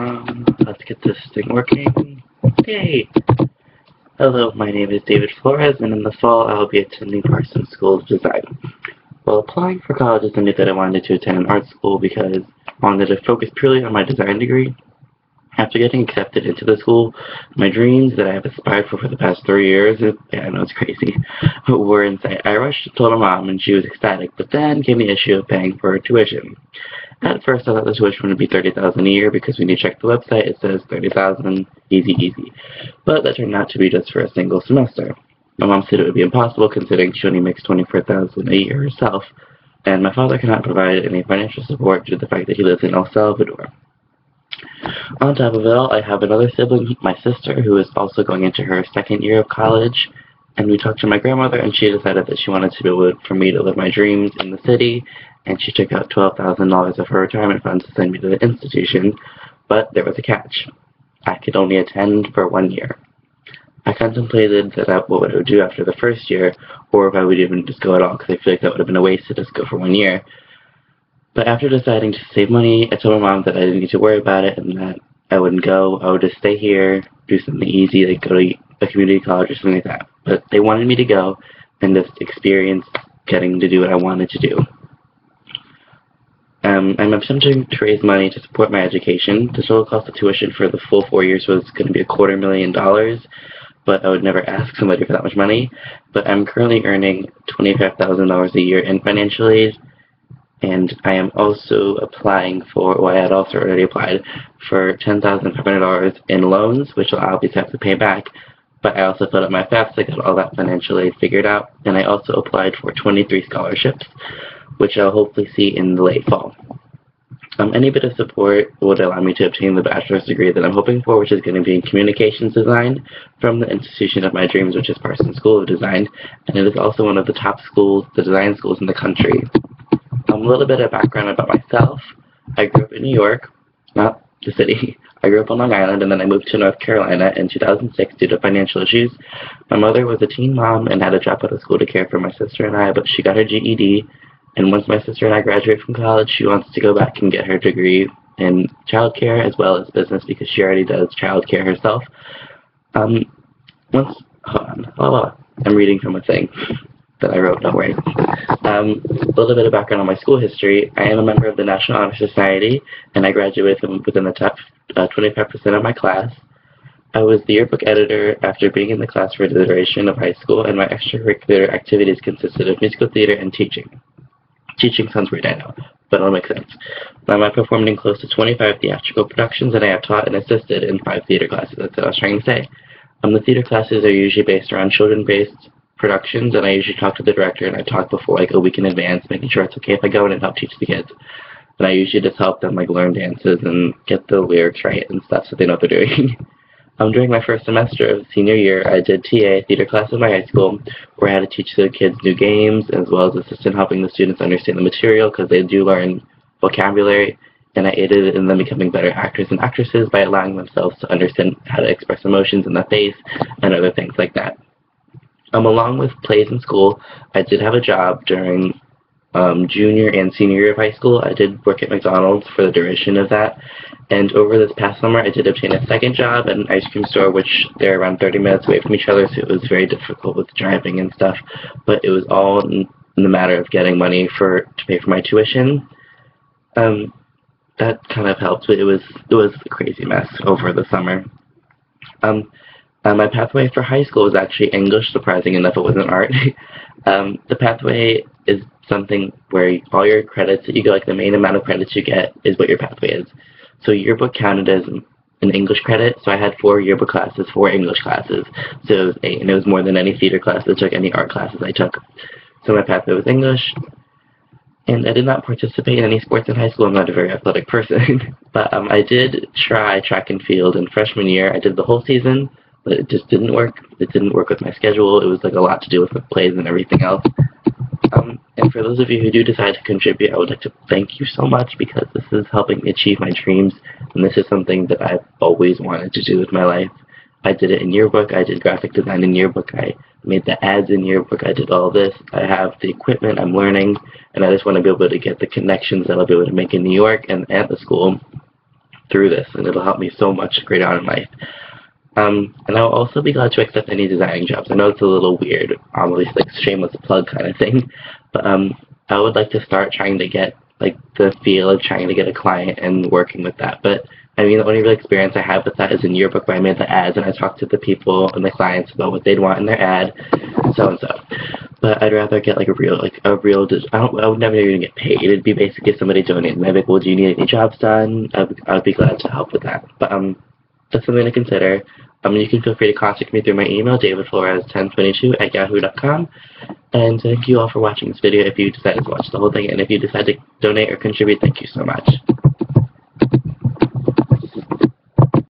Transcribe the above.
Let's get this thing working. Yay! Hello, my name is David Flores, and in the fall I will be attending Parsons School of Design. While applying for colleges, I knew that I wanted to attend an art school because I wanted to focus purely on my design degree. After getting accepted into the school, my dreams that I have aspired for the past 3 years, I know it's crazy, were in sight. I rushed and told my mom, and she was ecstatic, but then came the issue of paying for tuition. At first, I thought the tuition would be $30,000 a year because when you check the website, it says $30,000, easy, easy. But that turned out to be just for a single semester. My mom said it would be impossible considering she only makes $24,000 a year herself, and my father cannot provide any financial support due to the fact that he lives in El Salvador. On top of it all, I have another sibling, my sister, who is also going into her second year of college, and we talked to my grandmother, and she decided that she wanted to be able for me to live my dreams in the city, and she took out $12,000 of her retirement funds to send me to the institution, but there was a catch. I could only attend for 1 year. I contemplated what I would do after the first year, or if I would even just go at all, because I feel like that would have been a waste to just go for 1 year. But after deciding to save money, I told my mom that I didn't need to worry about it and that I wouldn't go. I would just stay here, do something easy, like go to a community college or something like that. But they wanted me to go and just experience getting to do what I wanted to do. I'm attempting to raise money to support my education. The total cost of tuition for the full 4 years was going to be $250,000, but I would never ask somebody for that much money. But I'm currently earning $25,000 a year in financial aid, and I am also applying for, well, I had also already applied for $10,500 in loans, which I'll obviously have to pay back, but I also filled out my FAFSA, got all that financial aid figured out, and I also applied for 23 scholarships, which I'll hopefully see in the late fall. Any bit of support would allow me to obtain the bachelor's degree that I'm hoping for, which is going to be in communications design from the institution of my dreams, which is Parsons School of Design, and it is also one of the top schools, the design schools in the country. A little bit of background about myself. I grew up in New York, not the city. I grew up on Long Island, and then I moved to North Carolina in 2006 due to financial issues. My mother was a teen mom and had to drop out of school to care for my sister and I, but she got her GED, and once my sister and I graduate from college, she wants to go back and get her degree in childcare as well as business because she already does childcare herself. Hold on. I'm reading from a thing that I wrote, don't worry. A little bit of background on my school history. I am a member of the National Honor Society, and I graduated within the top 25% of my class. I was the yearbook editor after being in the class for the duration of high school, and my extracurricular activities consisted of musical theater and teaching. Teaching sounds weird, I know, but it'll make sense. I performed in close to 25 theatrical productions, and I have taught and assisted in 5 theater classes. That's what I was trying to say. The theater classes are usually based around children-based productions, and I usually talk to the director, and I talk before like a week in advance, making sure it's okay if I go in and help teach the kids. And I usually just help them like learn dances and get the lyrics right and stuff so they know what they're doing. During my first semester of senior year, I did TA theater class in my high school, where I had to teach the kids new games as well as assist in helping the students understand the material because they do learn vocabulary, and I aided in them becoming better actors and actresses by allowing themselves to understand how to express emotions in the face and other things like that. Along with plays in school, I did have a job during junior and senior year of high school. I did work at McDonald's for the duration of that, and over this past summer I did obtain a second job at an ice cream store, which they're around 30 minutes away from each other, so it was very difficult with driving and stuff, but it was all in the matter of getting money to pay for my tuition. That kind of helped, but it was a crazy mess over the summer. My pathway for high school was actually English, surprising enough it wasn't art. The pathway is something where all your credits that you get, like the main amount of credits you get is what your pathway is. So yearbook counted as an English credit, so I had 4 yearbook classes, 4 English classes, so it was 8, and it was more than any theater class I took, any art classes I took. So my pathway was English, and I did not participate in any sports in high school. I'm not a very athletic person, but I did try track and field in freshman year. I did the whole season, but it just didn't work. It didn't work with my schedule. It was like a lot to do with the plays and everything else. And for those of you who do decide to contribute, I would like to thank you so much because this is helping me achieve my dreams, and this is something that I've always wanted to do with my life. I did it in yearbook. I did graphic design in yearbook. I made the ads in yearbook. I did all this. I have the equipment. I'm learning, and I just want to be able to get the connections that I'll be able to make in New York and at the school. through this, and it'll help me so much greater on in life. And I'll also be glad to accept any designing jobs. I know it's a little weird, almost like shameless plug kind of thing, but I would like to start trying to get like the feel of trying to get a client and working with that. But I mean, the only real experience I have with that is in yearbook, where I made the ads and I talked to the people and the clients about what they'd want in their ad, so and so. But I'd rather get like a real, I would never even get paid. It'd be basically somebody donating. I'd be like, well, do you need any jobs done? I'd be glad to help with that. But that's something to consider. You can feel free to contact me through my email, davidflores1022@yahoo.com. And thank you all for watching this video if you decided to watch the whole thing. And if you decide to donate or contribute, thank you so much.